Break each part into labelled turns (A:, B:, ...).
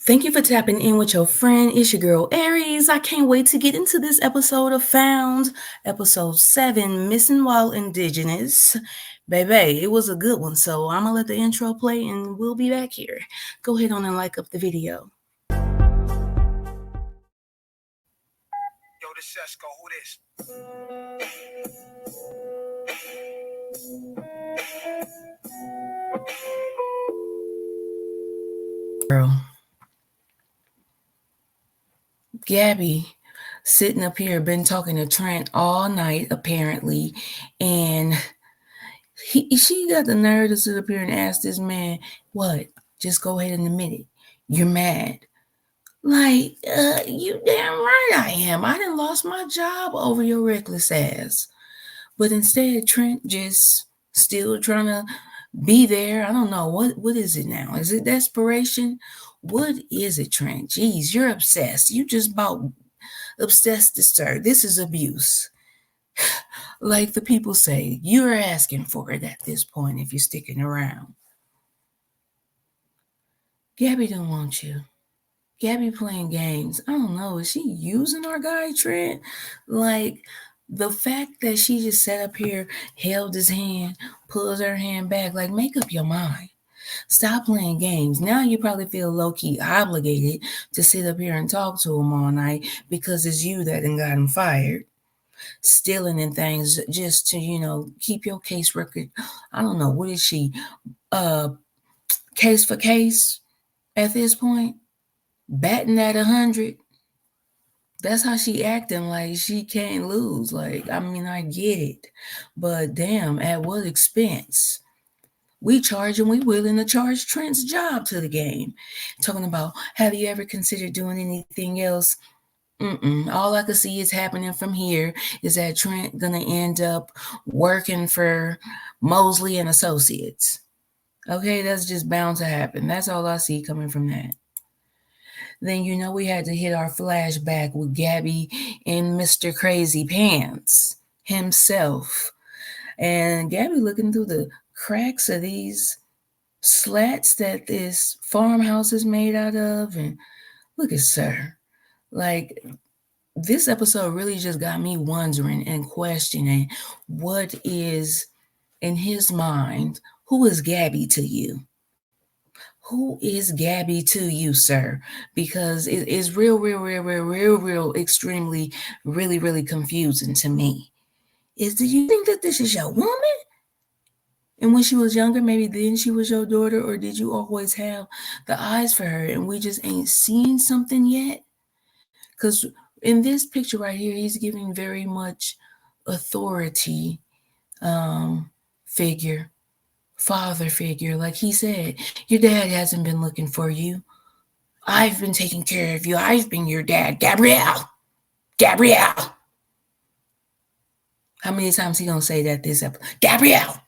A: Thank you for tapping in with your friend. It's your girl Aries. I can't wait to get into this episode of Found, episode 7, Missing While Indigenous. Baby, it was a good one, so I'm gonna let the intro play and we'll be back here. Go ahead on and like up the video.
B: Yo, this Sesko, who this?
A: Girl. Gabby sitting up here, been talking to Trent all night, apparently, and she got the nerve to sit up here and ask this man, what? Just go ahead and admit it. You're mad. Like, you damn right I am. I done lost my job over your reckless ass. But instead, Trent just still trying to be there. I don't know. What is it now? Is it desperation? What is it, Trent? Jeez, you're obsessed. You just about obsessed to stir. This is abuse. Like the people say, you're asking for it at this point if you're sticking around. Gabby don't want you. Gabby playing games. I don't know. Is she using our guy, Trent? Like, the fact that she just sat up here, held his hand, pulls her hand back, like, make up your mind. Stop playing games. Now you probably feel low-key obligated to sit up here and talk to him all night because it's you that done got him fired. Stealing and things just to, keep your case record. I don't know. What is she? Case for case at this point? Batting at 100. That's how she acting, like she can't lose. Like, I mean, I get it, but damn, at what expense? We charge and we willing to charge Trent's job to the game. Talking about, have you ever considered doing anything else? All I can see is happening from here is that Trent gonna end up working for Mosley and Associates. Okay, that's just bound to happen. That's all I see coming from that. Then we had to hit our flashback with Gabby and Mr. Crazy Pants himself. And Gabby looking through the cracks of these slats that this farmhouse is made out of. And look at Sir. Like, this episode really just got me wondering and questioning what is in his mind. Who is Gabby to you? Who is Gabby to you, sir? Because it is real, extremely, really confusing to me. Do you think that this is your woman? And when she was younger, maybe then she was your daughter, or did you always have the eyes for her and we just ain't seen something yet? Because in this picture right here, he's giving very much authority figure. Father figure, like he said, your dad hasn't been looking for you. I've been taking care of you. I've been your dad. Gabrielle. How many times he gonna say that this episode? Gabrielle.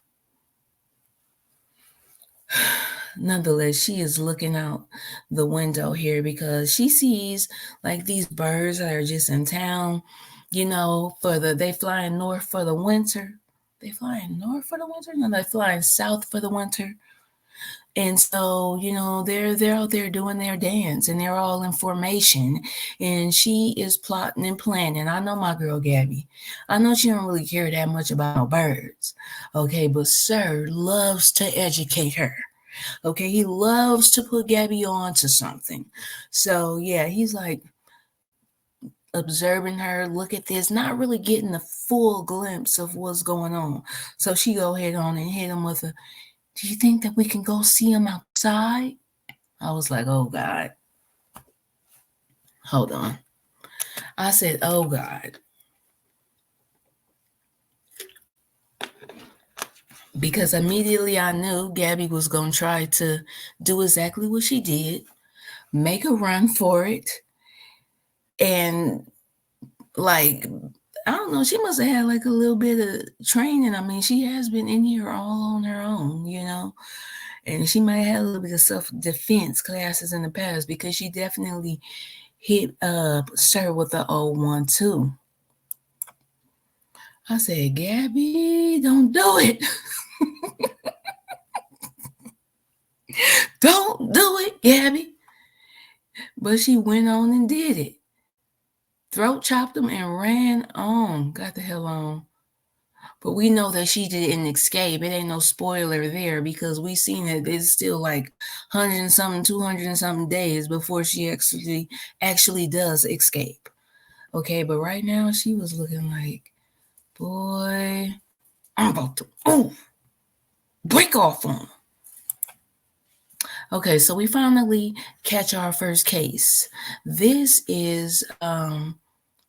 A: Nonetheless, she is looking out the window here because she sees like these birds that are just in town, they flying north for the winter. They flying north for the winter? No, they're flying south for the winter. And so, they're out there doing their dance and they're all in formation. And she is plotting and planning. I know my girl Gabby. I know she don't really care that much about no birds. Okay, but Sir loves to educate her. Okay, he loves to put Gabby on to something. So yeah, he's like observing her, look at this, not really getting a full glimpse of what's going on. So she go ahead on and hit him with a, do you think that we can go see him outside? I was like, oh God. Hold on. I said, oh God. Because immediately I knew Gabby was going to try to do exactly what she did, make a run for it. And like, I don't know, she must have had like a little bit of training. I mean, she has been in here all on her own, and she might have a little bit of self-defense classes in the past because she definitely hit Sir with the 012. I said, Gabby, don't do it. Don't do it, Gabby. But she went on and did it. Throat chopped him and ran on. Got the hell on. But we know that she didn't escape. It ain't no spoiler there because we seen it. It's still like 100 and something, 200 and something days before she actually does escape. Okay, but right now she was looking like, boy, I'm about to break off on him. Okay, so we finally catch our first case. This is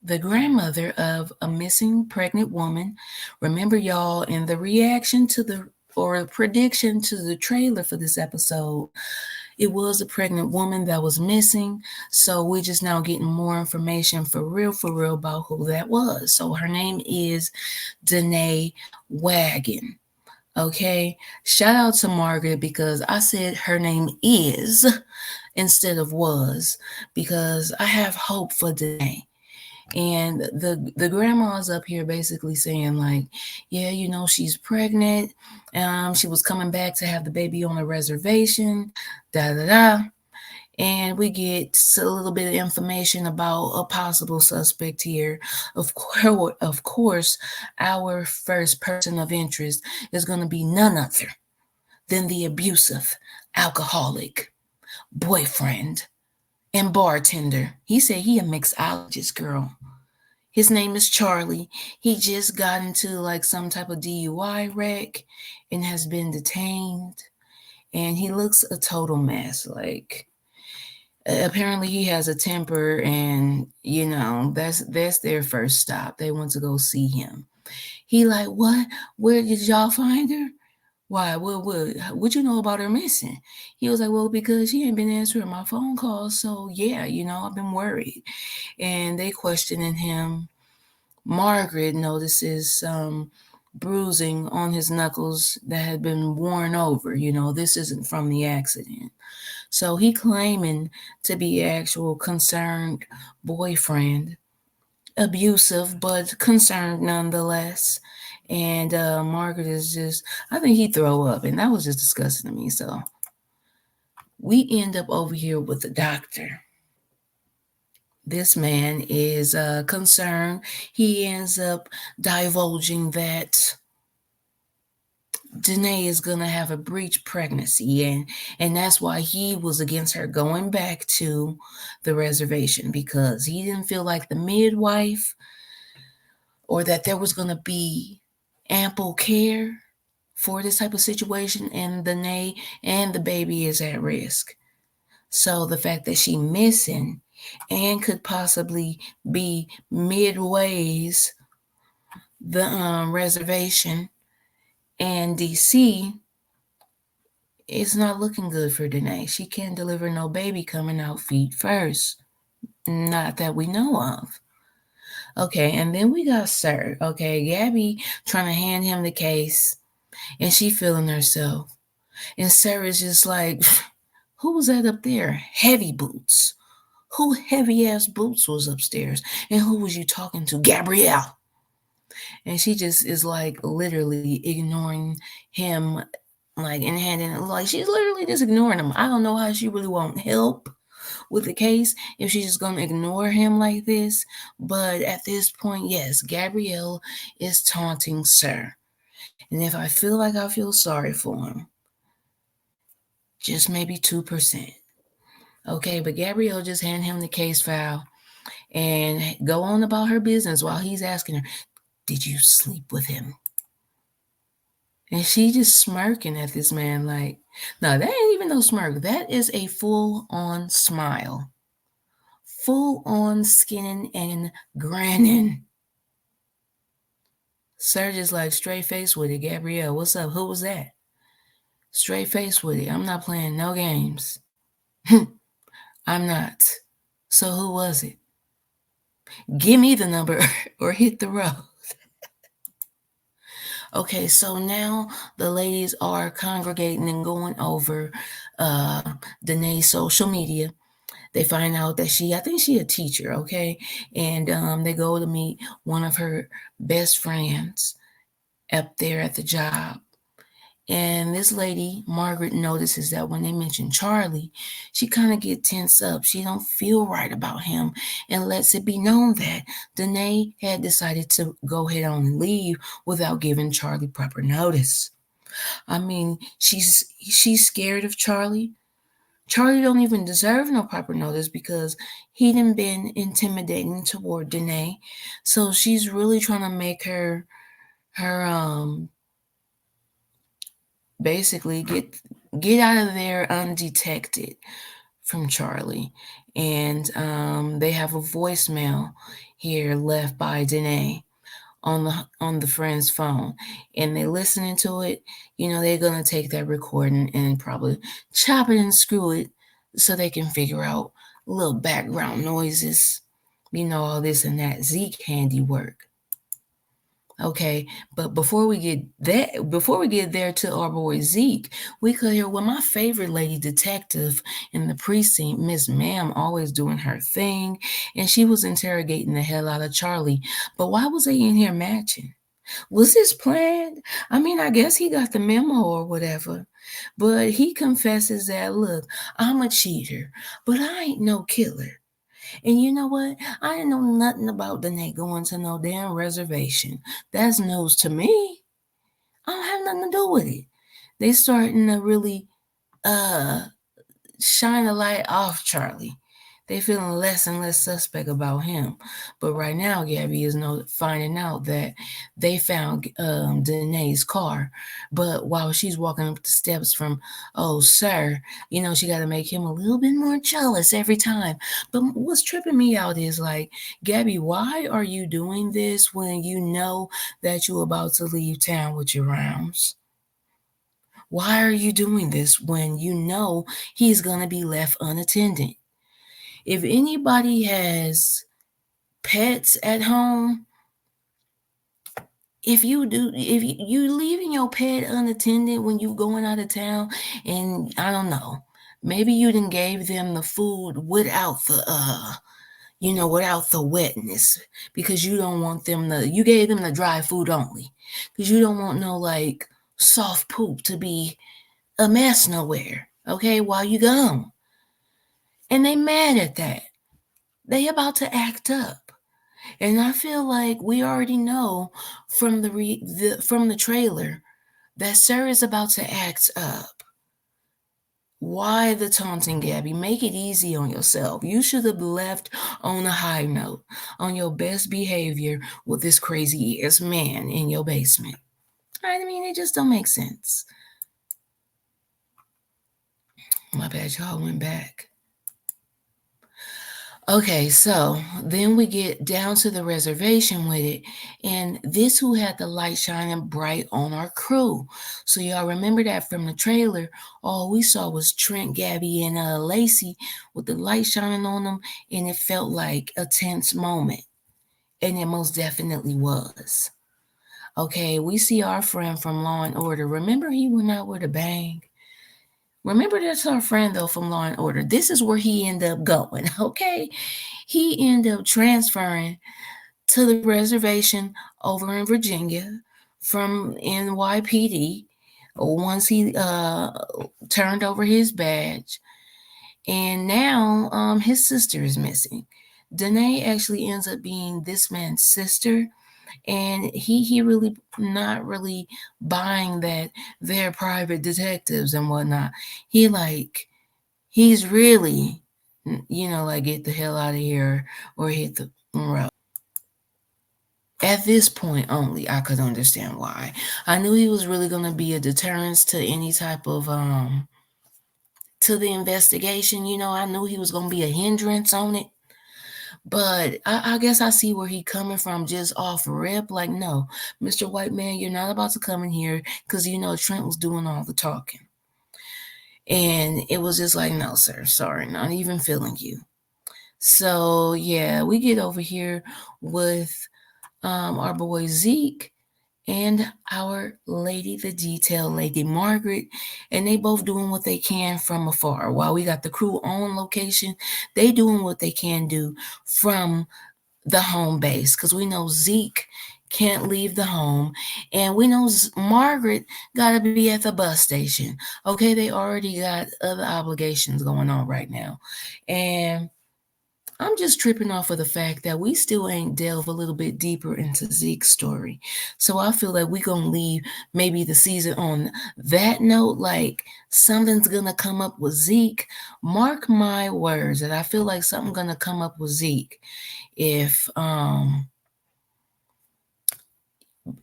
A: the grandmother of a missing pregnant woman. Remember, y'all, in the reaction to the or prediction to the trailer for this episode, it was a pregnant woman that was missing. So we're just now getting more information for real about who that was. So her name is Denae Wagon. Okay, shout out to Margaret because I said her name is instead of was because I have hope for Denae. And the grandma's up here basically saying like, yeah, you know, she's pregnant. She was coming back to have the baby on a reservation. Da da da. And we get a little bit of information about a possible suspect here. Of course, our first person of interest is going to be none other than the abusive, alcoholic boyfriend and bartender. He said he a mixologist, girl. His name is Charlie. He just got into like some type of DUI wreck and has been detained. And he looks a total mess. Like apparently he has a temper, and you know that's their first stop. They want to go see him. He like, what? Where did y'all find her? Why? What you know about her missing? He was like, well, because she ain't been answering my phone calls. So yeah, you know, I've been worried. And they questioning him. Margaret notices some bruising on his knuckles that had been worn over. You know, this isn't from the accident. So he claiming to be actual concerned boyfriend, abusive but concerned nonetheless. And Margaret is just, I think he throw up, and that was just disgusting to me. So we end up over here with the doctor. This man is concerned. He ends up divulging that Denae is gonna have a breech pregnancy, and that's why he was against her going back to the reservation because he didn't feel like the midwife or that there was gonna be ample care for this type of situation, and Denae and the baby is at risk. So the fact that she missing and could possibly be midways the reservation and DC, it's not looking good for Denae. She can't deliver no baby coming out feet first. Not that we know of. Okay, and then we got Sir. Okay, Gabby trying to hand him the case, and she feeling herself. And Sir is just like, who was that up there? Heavy boots. Who heavy ass boots was upstairs? And who was you talking to? Gabrielle. And she just is like literally ignoring him, like in hand and like she's literally just ignoring him. I don't know how she really won't help with the case if she's just gonna ignore him like this. But at this point, yes, Gabrielle is taunting Sir. And if I feel like I feel sorry for him, just maybe 2%. Okay, but Gabrielle just hand him the case file and go on about her business while he's asking her, did you sleep with him? And she just smirking at this man like, no, that ain't even no smirk. That is a full-on smile. Full-on skinning and grinning. Sir just like straight face with it. Gabrielle, what's up? Who was that? Straight face with it. I'm not playing no games. I'm not. So who was it? Give me the number or hit the road. Okay, so now the ladies are congregating and going over Denae's social media. They find out that I think she a teacher, okay? And they go to meet one of her best friends up there at the job. And this lady, Margaret, notices that when they mention Charlie, she kind of get tense up. She don't feel right about him and lets it be known that Denae had decided to go ahead on and leave without giving Charlie proper notice. I mean, she's scared of Charlie. Charlie don't even deserve no proper notice because he done been intimidating toward Denae. So she's really trying to make her basically get out of there undetected from Charlie. And they have a voicemail here left by Denae on the friend's phone, and they're listening to it. They're gonna take that recording and probably chop it and screw it so they can figure out little background noises, all this and that Zeke handiwork. Okay, but before we get there to our boy Zeke, we could hear what my favorite lady detective in the precinct, Miss Ma'am, always doing her thing, and she was interrogating the hell out of Charlie. But why was they in here matching? Was this planned? I mean, I guess he got the memo or whatever. But he confesses that, look, I'm a cheater, but I ain't no killer. And you know what? I didn't know nothing about Denae going to no damn reservation. That's news to me. I don't have nothing to do with it. They starting to really uh shine a light off Charlie. They feeling less and less suspect about him. But right now, Gabby is finding out that they found Denae's car. But while she's walking up the steps from, oh, sir, she got to make him a little bit more jealous every time. But what's tripping me out is like, Gabby, why are you doing this when you know that you're about to leave town with your rounds? Why are you doing this when you know he's going to be left unattended? If anybody has pets at home, if you leaving your pet unattended when you going out of town, and I don't know, maybe you didn't gave them the food without the wetness, because you don't want you gave them the dry food only, because you don't want no like soft poop to be a mess nowhere, okay, while you gone. And they mad at that. They about to act up. And I feel like we already know from from the trailer that Sir is about to act up. Why the taunting, Gabby? Make it easy on yourself. You should have left on a high note, on your best behavior with this crazy ass man in your basement. I mean, it just don't make sense. My bad, y'all went back. Okay, so then we get down to the reservation with it, and this who had the light shining bright on our crew. So y'all remember that from the trailer, all we saw was Trent, Gabby, and Lacey with the light shining on them, and it felt like a tense moment, and it most definitely was. Okay, we see our friend from Law and Order. Remember he went out with a bang? Remember, that's our friend though from Law and Order. This is where he ended up going. Okay, he ended up transferring to the reservation over in Virginia from NYPD once he turned over his badge, and now his sister is missing. Denae actually ends up being this man's sister, and he really not really buying that they're private detectives and whatnot. He's really, like, get the hell out of here or hit the road. At this point only, I could understand why. I knew he was really going to be a deterrence to any type of to the investigation. I knew he was going to be a hindrance on it. But I guess I see where he coming from just off rip. Like, no, Mr. White Man, you're not about to come in here because Trent was doing all the talking. And it was just like, no, sir, sorry, not even feeling you. So yeah, we get over here with our boy Zeke and our lady, the detail lady, Margaret, and they both doing what they can from afar. While we got the crew on location, they doing what they can do from the home base, because we know Zeke can't leave the home. And we know Margaret got to be at the bus station. Okay, they already got other obligations going on right now. And I'm just tripping off of the fact that we still ain't delve a little bit deeper into Zeke's story. So I feel like we're going to leave maybe the season on that note, like something's going to come up with Zeke. Mark my words that I feel like something's going to come up with Zeke if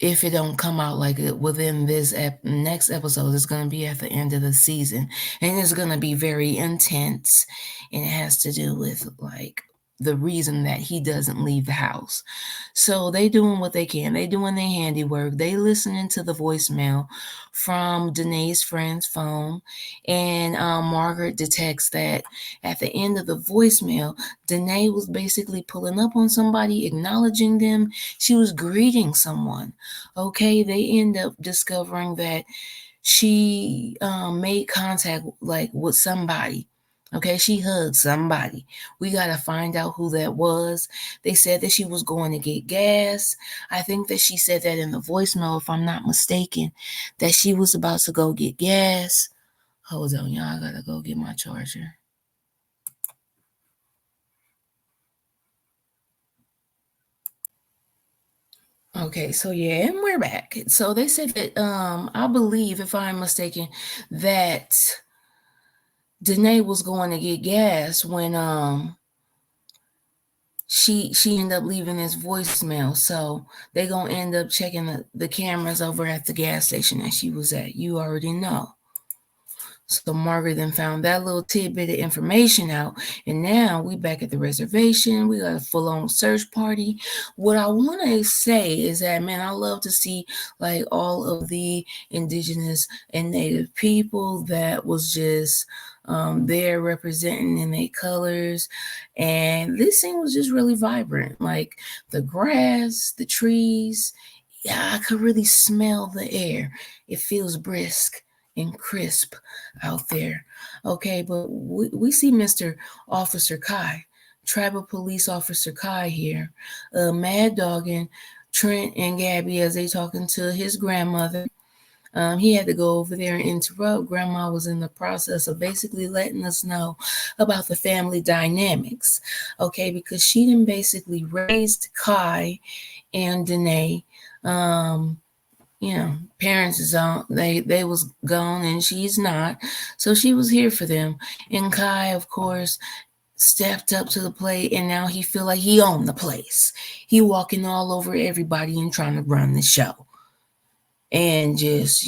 A: it don't come out like it within this next episode. It's going to be at the end of the season, and it's going to be very intense, and it has to do with like the reason that he doesn't leave the house. So they doing what they can. They doing their handiwork. They listening to the voicemail from Denae's friend's phone, and Margaret detects that at the end of the voicemail, Denae was basically pulling up on somebody, acknowledging them. She was greeting someone. Okay, they end up discovering that she made contact like with somebody. Okay, she hugged somebody. We got to find out who that was. They said that she was going to get gas. I think that she said that in the voicemail, if I'm not mistaken, that she was about to go get gas. Hold on, y'all. I got to go get my charger. Okay, so yeah, and we're back. So they said that I believe, if I'm mistaken, that Denae was going to get gas when she ended up leaving this voicemail. So they gonna end up checking the cameras over at the gas station that she was at. You already know. So Margaret then found that little tidbit of information out, and now we back at the reservation. We got a full-on search party. What I want to say is that, man, I love to see like all of the indigenous and native people that was just there representing in their colors, and this scene was just really vibrant. Like the grass, the trees. Yeah, I could really smell the air. It feels brisk and crisp out there. Okay, but we see Mr. Officer Kai, Tribal Police Officer Kai here, mad dogging Trent and Gabby as they talking to his grandmother. He had to go over there and interrupt. Grandma was in the process of basically letting us know about the family dynamics, okay, because she didn't basically raised Kai and Denae. You know, parents is on, they was gone and she's not, so she was here for them. And Kai, of course, stepped up to the plate, and now he feel like he owned the place. He walking all over everybody and trying to run the show, and just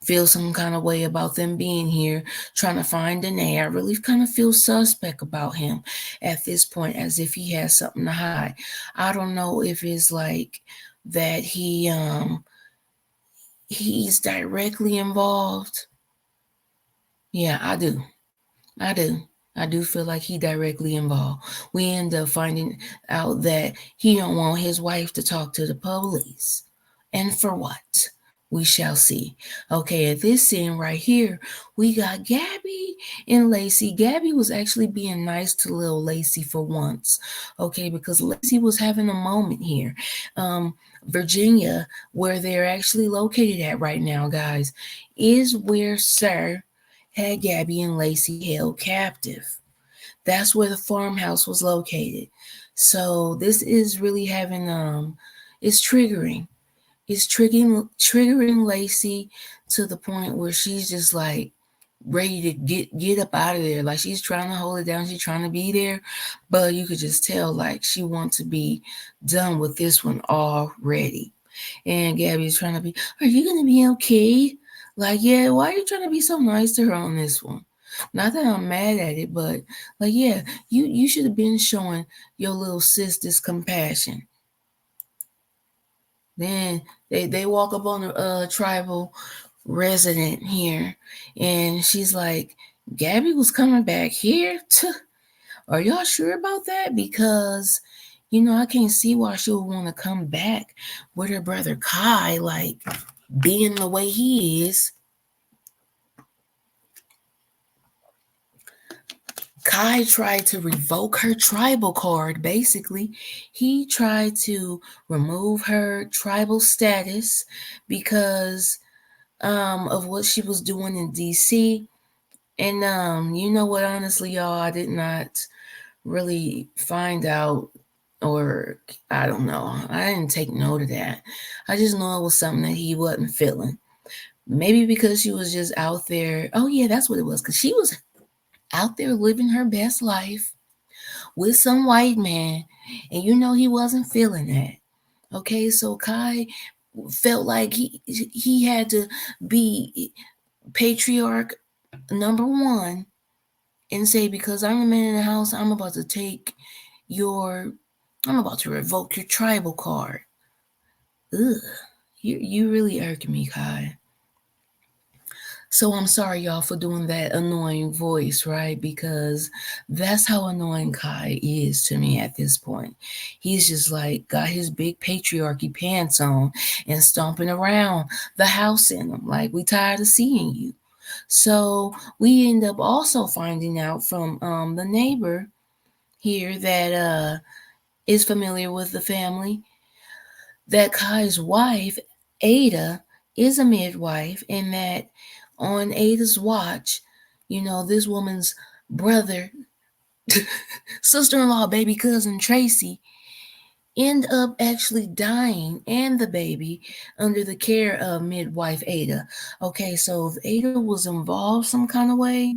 A: feel some kind of way about them being here trying to find Denae. I really kind of feel suspect about him at this point, as if he has something to hide. I don't know if it's like that he's directly involved. Yeah, I do. I do. I do feel like he directly involved. We end up finding out that he don't want his wife to talk to the police. And for what? We shall see. Okay, at this scene right here, we got Gabby and Lacey. Gabby was actually being nice to little Lacey for once. Okay, because Lacey was having a moment here. Virginia, where they're actually located at right now, guys, is where Sir had Gabby and Lacey held captive. That's where the farmhouse was located. So this is really having it's triggering. It's triggering Lacey to the point where she's just like ready to get up out of there. Like she's trying to hold it down. She's trying to be there, but you could just tell like she wants to be done with this one already. And Gabby's trying to be, are you gonna be okay? Like, yeah, why are you trying to be so nice to her on this one? Not that I'm mad at it, but like, yeah, you should have been showing your little sis this compassion. Then they walk up on the tribal resident here, and she's like, Gabby was coming back here? Are y'all sure about that? Because I can't see why she would want to come back with her brother Kai, like being the way he is. Kai tried to revoke her tribal card, basically. He tried to remove her tribal status because of what she was doing in DC. And you know what, honestly, y'all, I did not really find out, or I don't know. I didn't take note of that. I just know it was something that he wasn't feeling. Maybe because she was just out there. Oh yeah, that's what it was. Because she was out there living her best life with some white man, and you know he wasn't feeling that. Okay, so Kai felt like he had to be patriarch number one and say, because I'm the man in the house, I'm about to take your, I'm about to revoke your tribal card. Ugh, you really irk me, Kai. So I'm sorry, y'all, for doing that annoying voice, right? Because that's how annoying Kai is to me at this point. He's just like got his big patriarchy pants on and stomping around the house in them. Like, we tired of seeing you. So we end up also finding out from the neighbor here that is familiar with the family that Kai's wife, Ada, is a midwife, and that on Ada's watch, you know, this woman's brother, sister in law, baby cousin Tracy, end up actually dying and the baby under the care of midwife Ada. Okay, so if Ada was involved some kind of way,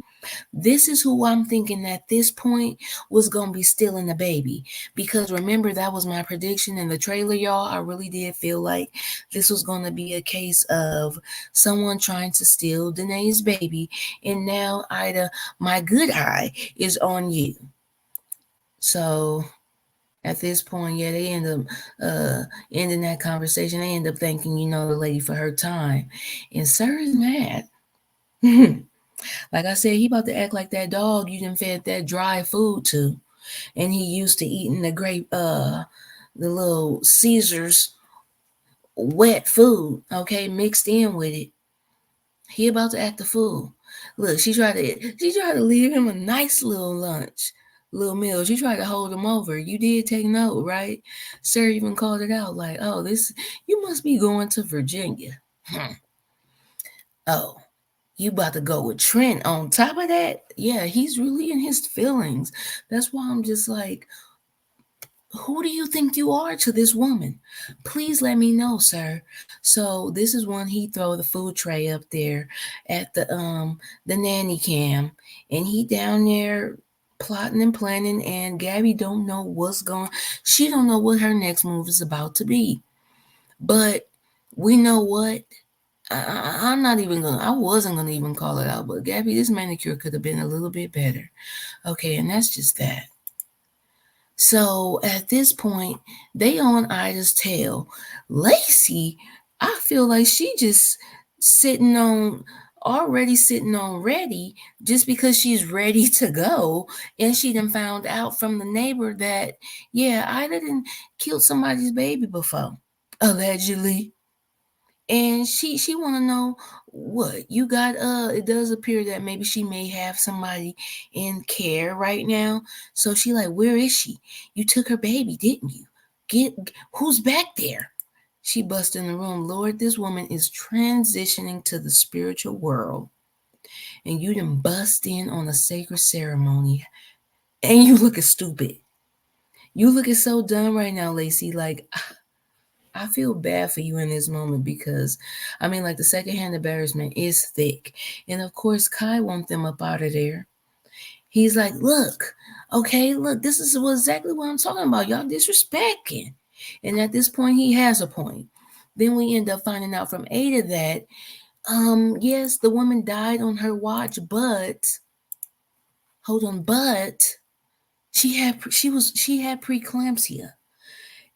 A: this is who I'm thinking at this point was going to be stealing the baby. Because remember, that was my prediction in the trailer, y'all. I really did feel like this was going to be a case of someone trying to steal Denae's baby. And now, Ida, my good eye is on you. So at this point, yeah, they end up ending that conversation. They end up thanking, you know, the lady for her time. And Sir is mad. Like I said, he about to act like that dog you done fed that dry food to. And he used to eating the little Caesar's wet food, okay, mixed in with it. He about to act a fool. Look, she tried to leave him a nice little lunch, little meal. She tried to hold him over. You did take note, right? Sir even called it out like, oh, this you must be going to Virginia. Oh, you about to go with Trent on top of that? Yeah, he's really in his feelings. That's why I'm just like, who do you think you are to this woman? Please let me know, sir. So this is when he throw the food tray up there at the nanny cam, and he down there plotting and planning, and Gabby don't know what's going. She don't know what her next move is about to be. But we know what. I'm not even gonna. I wasn't gonna even call it out, but Gabby, this manicure could have been a little bit better. Okay, and that's just that. So at this point, they on Ida's tail. Lacey, I feel like she just sitting on already sitting on ready just because she's ready to go. And she done found out from the neighbor that, yeah, Ida done killed somebody's baby before, allegedly. And she want to know what you got. It does appear that maybe she may have somebody in care right now. So she like, where is she? You took her baby, didn't you? Get who's back there? She bust in the room. Lord, this woman is transitioning to the spiritual world, and you done bust in on a sacred ceremony, and you looking stupid. You looking so dumb right now, Lacey. Like, I feel bad for you in this moment because, I mean, like the secondhand embarrassment is thick. And of course, Kai wants them up out of there. He's like, look, okay, look, this is exactly what I'm talking about. Y'all disrespecting. And at this point, he has a point. Then we end up finding out from Ada that, yes, the woman died on her watch, but hold on, but she had preeclampsia.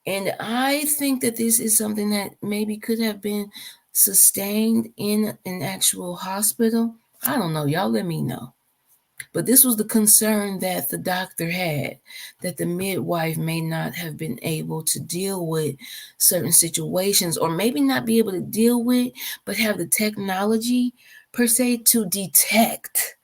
A: And I think that this is something that maybe could have been sustained in an actual hospital. I don't know. Y'all let me know. But this was the concern that the doctor had, that the midwife may not have been able to deal with certain situations, or maybe not be able to deal with, but have the technology per se to detect,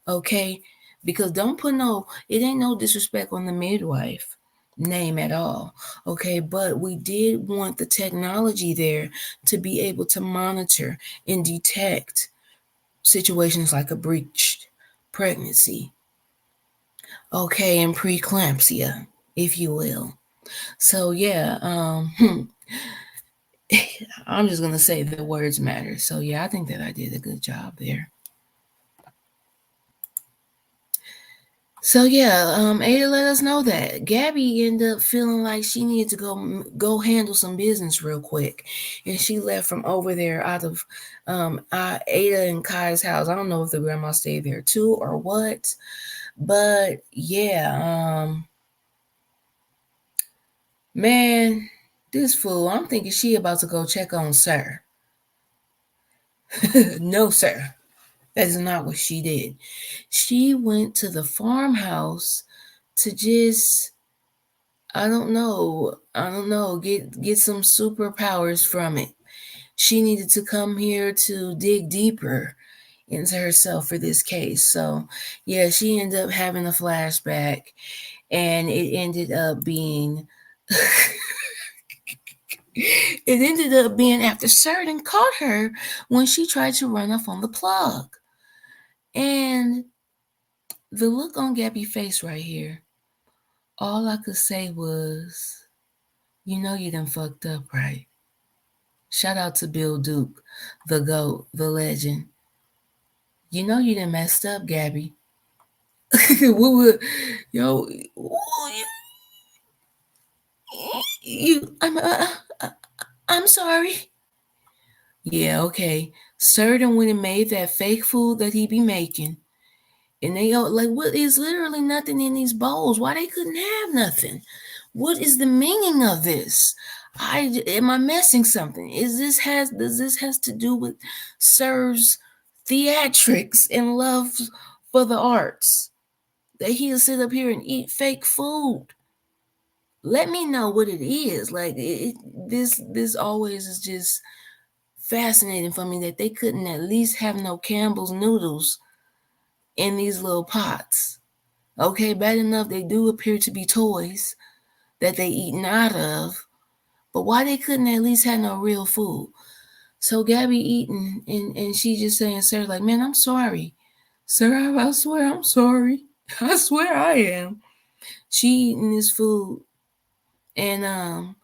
A: okay, Because don't put no, it ain't no disrespect on the midwife name at all. Okay, but we did want the technology there to be able to monitor and detect situations like a breached pregnancy, okay, and preeclampsia, if you will. So yeah, I'm just gonna say the words matter. So yeah, I think that I did a good job there. So yeah, Ada let us know that Gabby ended up feeling like she needed to go handle some business real quick, and she left from over there out of Ada and Kai's house. I don't know if the grandma stayed there too or what, but yeah, man, this fool. I'm thinking she about to go check on Sir. No, sir, that is not what she did. She went to the farmhouse to just I don't know, get some superpowers from it. She needed to come here to dig deeper into herself for this case. So, yeah, she ended up having a flashback and it ended up being it ended up being after Certain caught her when she tried to run off on the plug. And the look on Gabby's face right here, all I could say was, you know you done fucked up, right? Shout out to Bill Duke, the GOAT, the legend. You know you done messed up, Gabby. what would, yo, I'm sorry. Yeah, okay. Sir done went and made that fake food that he be making. And they go, like, what is literally nothing in these bowls? Why they couldn't have nothing? What is the meaning of this? Am I missing something? Does this has to do with Sir's theatrics and love for the arts? That he'll sit up here and eat fake food. Let me know what it is. Like this always is just fascinating for me that they couldn't at least have no Campbell's noodles in these little pots. Okay, bad enough they do appear to be toys that they eating out of, but why they couldn't at least have no real food? So Gabby eating and she just saying, Sir, like, man, I'm sorry. Sir, I swear I'm sorry. I swear I am. She eating this food and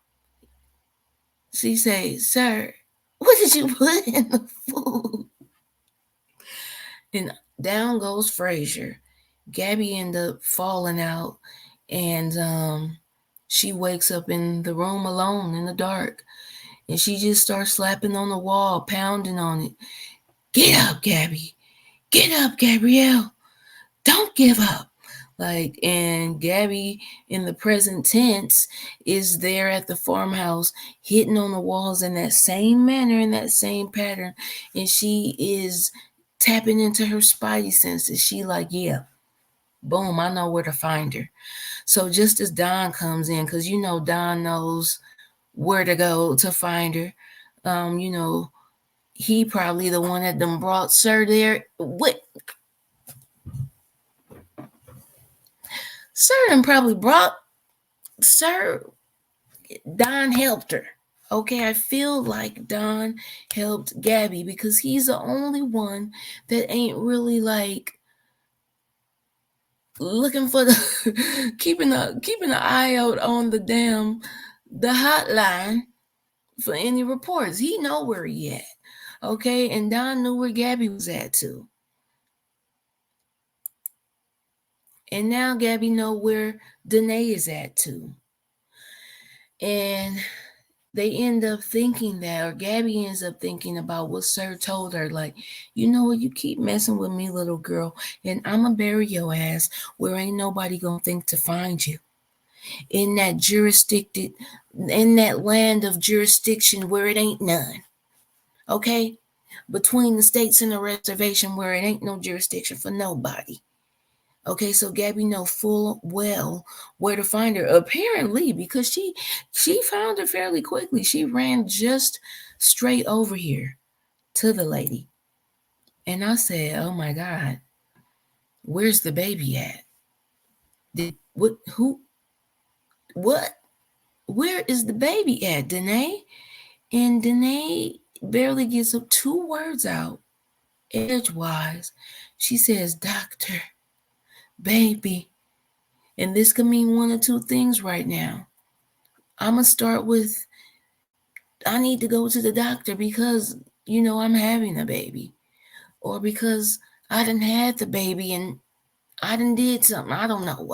A: she say, Sir, what did you put in the food? And down goes Frazier. Gabby end up falling out and she wakes up in the room alone in the dark and she just starts slapping on the wall, pounding on it. Get up, Gabby. Get up, Gabrielle. Don't give up. Like, and Gabby in the present tense is there at the farmhouse, hitting on the walls in that same manner, in that same pattern. And she is tapping into her spidey senses. She like, yeah, boom, I know where to find her. So just as Don comes in, because you know Don knows where to go to find her. You know, he probably the one that done brought Sir there. What Sir done probably brought Sir. Don helped her. Okay, I feel like Don helped Gabby because he's the only one that ain't really like looking for the keeping an eye out on the hotline for any reports. He know where he at. Okay, and Don knew where Gabby was at too. And now Gabby know where Denae is at too. And they end up thinking that, or Gabby ends up thinking about what Sir told her, like, you know what, you keep messing with me, little girl, and I'ma bury your ass where ain't nobody gonna think to find you. In that jurisdicted, in that land of jurisdiction where it ain't none. Okay? Between the states and the reservation where it ain't no jurisdiction for nobody. Okay, so Gabby know full well where to find her. Apparently, because she found her fairly quickly. She ran just straight over here to the lady. And I said, oh my God. Where's the baby at? Did what? Who? What? Where is the baby at, Denae? And Denae barely gets up 2 words out, edgewise. She says, "Doctor, baby." And this could mean one or two things right now. I'm going to start with, I need to go to the doctor because, I'm having a baby. Or because I done had the baby and I done did something. I don't know.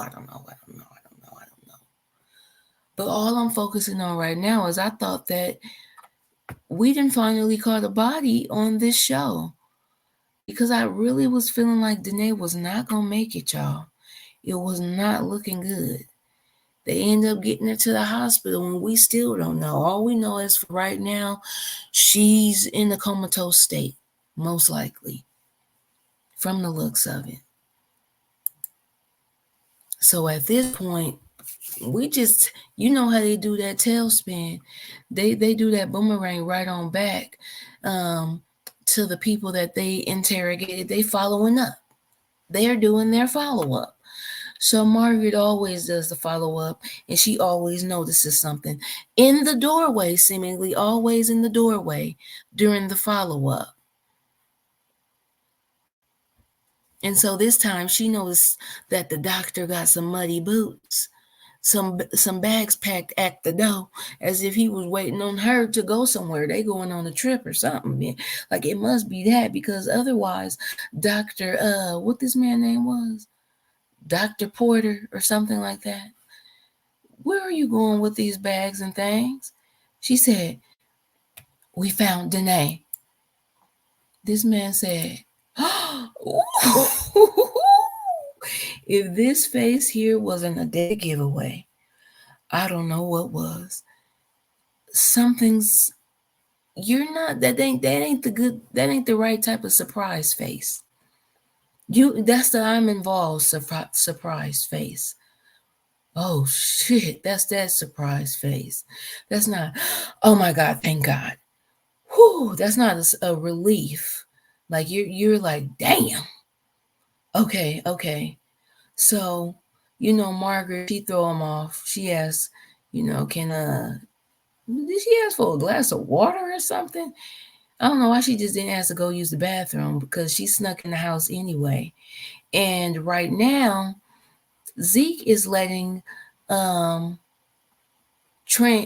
A: But all I'm focusing on right now is I thought that we done finally caught a body on this show. Because I really was feeling like Denae was not going to make it, y'all. It was not looking good. They end up getting her to the hospital and we still don't know. All we know is for right now, she's in a comatose state, most likely, from the looks of it. So at this point, we just, how they do that tailspin. They do that boomerang right on back to the people that they interrogated. They following up. They're doing their follow-up. So Margaret always does the follow-up, and she always notices something in the doorway, seemingly always in the doorway during the follow-up. And so this time she noticed that the doctor got some muddy boots, some bags packed at the door, as if he was waiting on her to go somewhere. They going on a trip or something. Like it must be that, because otherwise, Dr. What this man name was? Dr. Porter or something like that. Where are you going with these bags and things? She said, we found Denae. This man said, if this face here wasn't a dead giveaway, I don't know what was. Something's, you're not, that ain't the right type of surprise face. That's the I'm involved surprise face. Oh shit, that's that surprise face. That's not, oh my God, thank God. Whew, that's not a relief. Like you're like, damn. Okay. So, Margaret, she throw him off. She asks, did she ask for a glass of water or something? I don't know why she just didn't ask to go use the bathroom, because she snuck in the house anyway. And right now, Zeke is letting Trent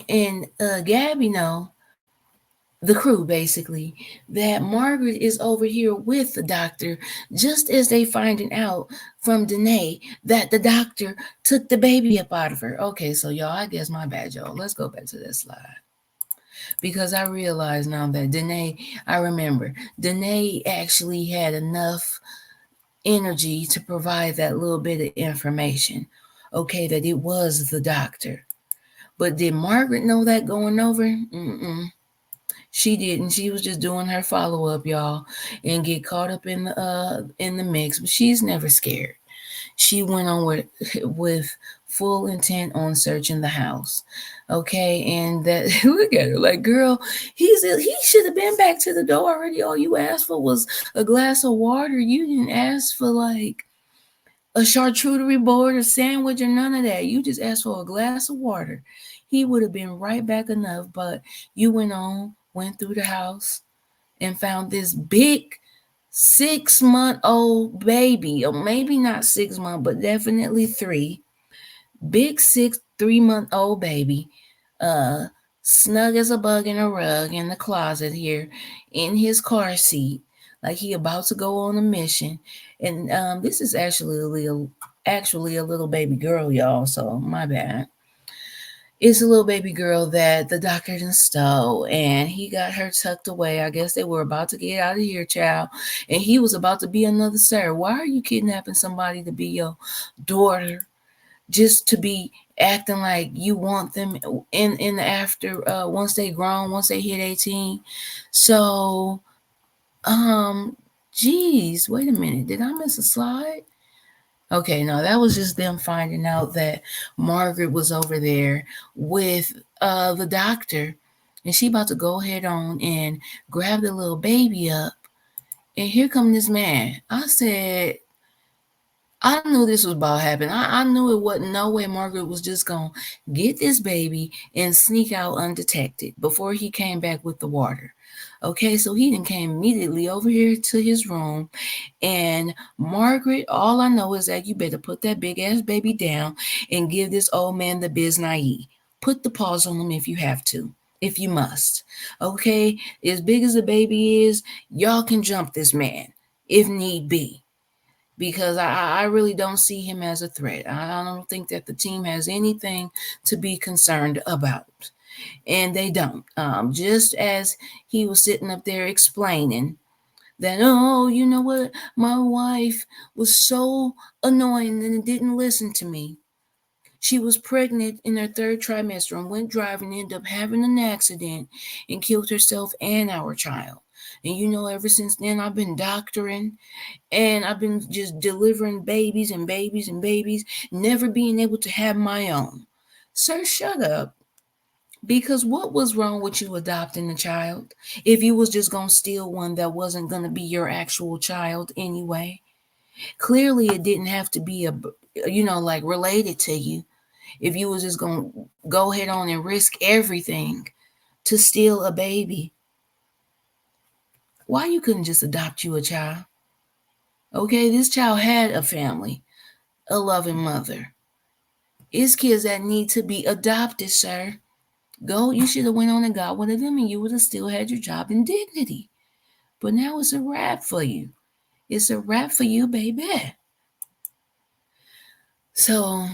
A: and Gabby know, the crew basically, that Margaret is over here with the doctor, just as they finding out from Denae that the doctor took the baby up out of her. Okay, so y'all, I guess my bad, y'all. Let's go back to that slide. Because I realize now that I remember, Denae actually had enough energy to provide that little bit of information. Okay, that it was the doctor. But did Margaret know that going over? She didn't. She was just doing her follow-up, y'all, and get caught up in the mix. But she's never scared. She went on with full intent on searching the house. Okay, and that look at her like, girl, he should have been back to the door already. All you asked for was a glass of water. You didn't ask for like a charcuterie board or sandwich or none of that. You just asked for a glass of water. He would have been right back enough, but you went through the house and found this big 6-month-old baby, or maybe not 6 months, but definitely 3. Big 3-month-old baby, snug as a bug in a rug in the closet here, in his car seat, like he about to go on a mission. And this is actually a little baby girl, y'all. So my bad. It's a little baby girl that the doctor done stole, and he got her tucked away. I guess they were about to get out of here, child. And he was about to be another sir. Why are you kidnapping somebody to be your daughter, just to be acting like you want them in the after once they grown, once they hit 18? So, geez, wait a minute. Did I miss a slide? Okay, no, that was just them finding out that Margaret was over there with the doctor, and she about to go head on and grab the little baby up. And here come this man. I said, I knew this was about to happen. I knew it wasn't no way Margaret was just going to get this baby and sneak out undetected before he came back with the water. Okay, so he then came immediately over here to his room. And Margaret, all I know is that you better put that big ass baby down and give this old man the biz naive. Put the paws on him if you have to, if you must. Okay, as big as the baby is, y'all can jump this man if need be, because I really don't see him as a threat. I don't think that the team has anything to be concerned about. And they don't. Just as he was sitting up there explaining that, oh, you know what, my wife was so annoying and didn't listen to me. She was pregnant in her third trimester and went driving, ended up having an accident and killed herself and our child. And you know, ever since then, I've been doctoring and I've been just delivering babies and babies and babies, never being able to have my own. Sir, shut up. Because what was wrong with you adopting a child if you was just going to steal one that wasn't going to be your actual child anyway? Clearly, it didn't have to be like related to you. If you was just going to go head on and risk everything to steal a baby, why you couldn't just adopt you a child? Okay, this child had a family, a loving mother. It's kids that need to be adopted, sir. Go, you should have went on and got one of them and you would have still had your job and dignity. But now it's a wrap for you. It's a wrap for you, baby. So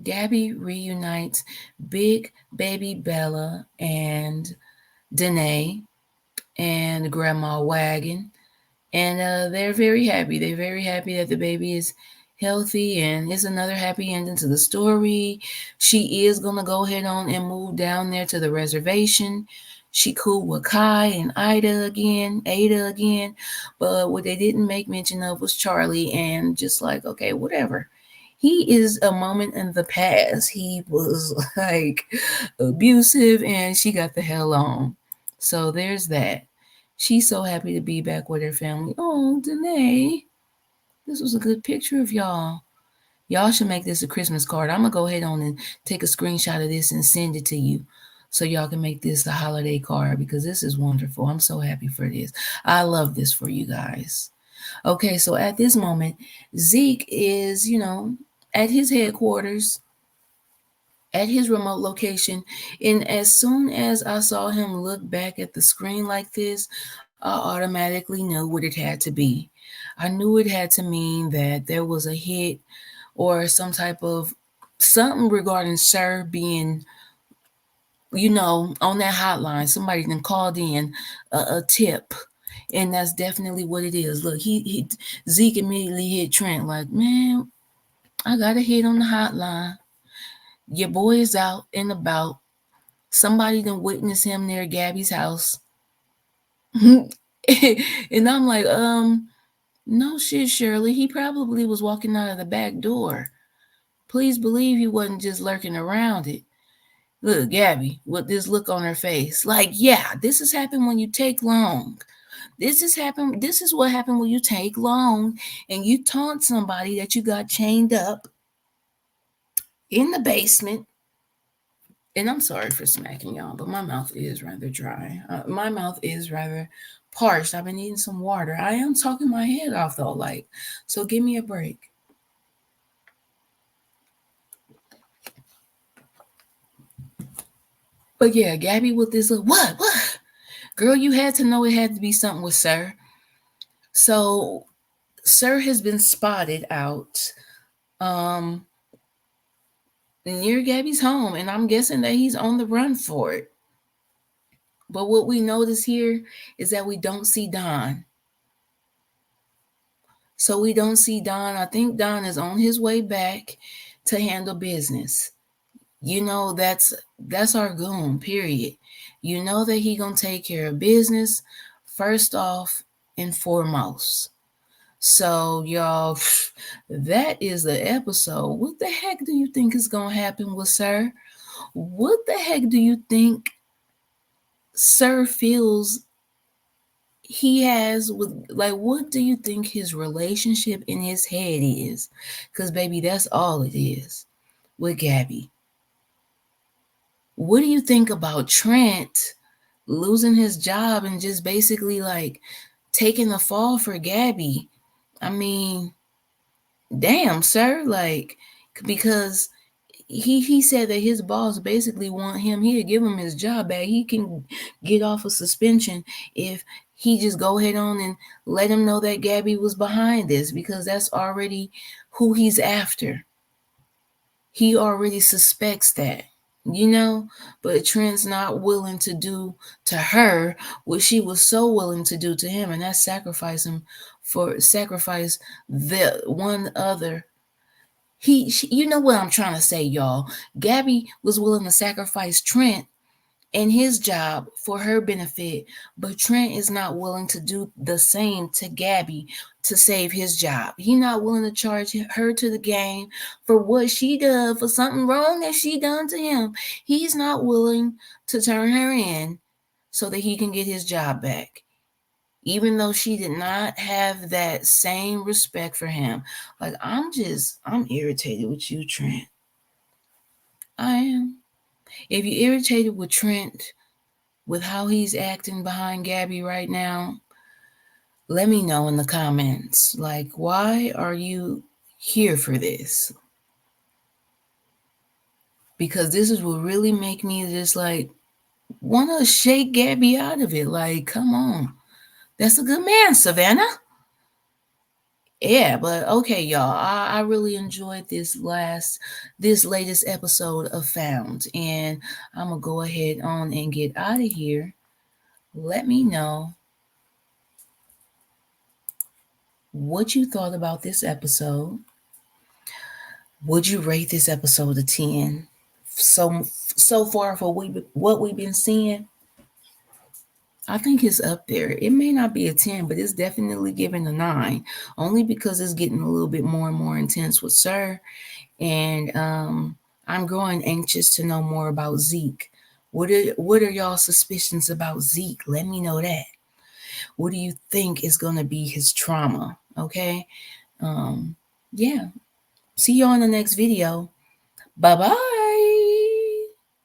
A: Gabby reunites Big Baby Bella and Denae and Grandma Wagon. And they're very happy. They're very happy that the baby is healthy, and it's another happy ending to the story. She is gonna go ahead on and move down there to the reservation. She cool with Kai and Ada again, but what they didn't make mention of was Charlie, and just like, okay, whatever. He is a moment in the past. He was like abusive, and she got the hell on. So there's that. She's so happy to be back with her family. Oh, Denae, this was a good picture of y'all. Y'all should make this a Christmas card. I'm going to go ahead on and take a screenshot of this and send it to you so y'all can make this a holiday card because this is wonderful. I'm so happy for this. I love this for you guys. Okay, so at this moment, Zeke is, at his headquarters, at his remote location. And as soon as I saw him look back at the screen like this, I automatically knew what it had to be. I knew it had to mean that there was a hit or some type of something regarding Sir being, on that hotline. Somebody then called in a tip. And that's definitely what it is. Look, he Zeke immediately hit Trent like, man, I got a hit on the hotline. Your boy is out and about. Somebody done witnessed him near Gabby's house. And I'm like, no shit, Shirley. He probably was walking out of the back door. Please believe he wasn't just lurking around it. Look, Gabby, with this look on her face. Like, yeah, this has happened when you take long. This is what happened when you take long and you taunt somebody that you got chained up in the basement. And I'm sorry for smacking y'all, but my mouth is rather dry. My mouth is rather parched. I've been eating some water. I am talking my head off though, like, so give me a break. But yeah, Gabby with this look, what? Girl, you had to know it had to be something with Sir. So Sir has been spotted out um near Gabby's home, and I'm guessing that he's on the run for it. But what we notice here is that we don't see Don. So we don't see Don. I think Don is on his way back to handle business. That's our goon, period. You know that he gonna take care of business first off and foremost. So y'all, that is the episode. What the heck do you think is gonna happen with Sir? What the heck do you think Sir feels he has with, like, what do you think his relationship in his head is? Because baby, that's all it is with Gabby. What do you think about Trent losing his job and just basically like taking the fall for Gabby? I mean, damn, sir, like, because he said that his boss basically want him, he'll give him his job back. He can get off of suspension if he just go ahead on and let him know that Gabby was behind this, because that's already who he's after. He already suspects that, you know. But Trent's not willing to do to her what she was so willing to do to him, and that's sacrifice the one other. You know what I'm trying to say, y'all. Gabby was willing to sacrifice Trent and his job for her benefit, but Trent is not willing to do the same to Gabby to save his job. He not willing to charge her to the game for what she done, for something wrong that she done to him. He's not willing to turn her in so that he can get his job back, even though she did not have that same respect for him. Like, I'm irritated with you, Trent. I am. If you're irritated with Trent, with how he's acting behind Gabby right now, let me know in the comments. Like, why are you here for this? Because this is what really make me just like want to shake Gabby out of it. Like, come on. That's a good man, Savannah. Yeah, but okay, y'all. I really enjoyed this latest episode of Found, and I'm gonna go ahead on and get out of here. Let me know what you thought about this episode. Would you rate this episode a 10? So far for what we've been seeing, I think it's up there. It may not be a 10, but it's definitely giving a 9, only because it's getting a little bit more and more intense with Sir. And I'm growing anxious to know more about Zeke. What are y'all suspicions about Zeke? Let me know that. What do you think is going to be his trauma? Okay. Um, yeah. See you on the next video. Bye bye.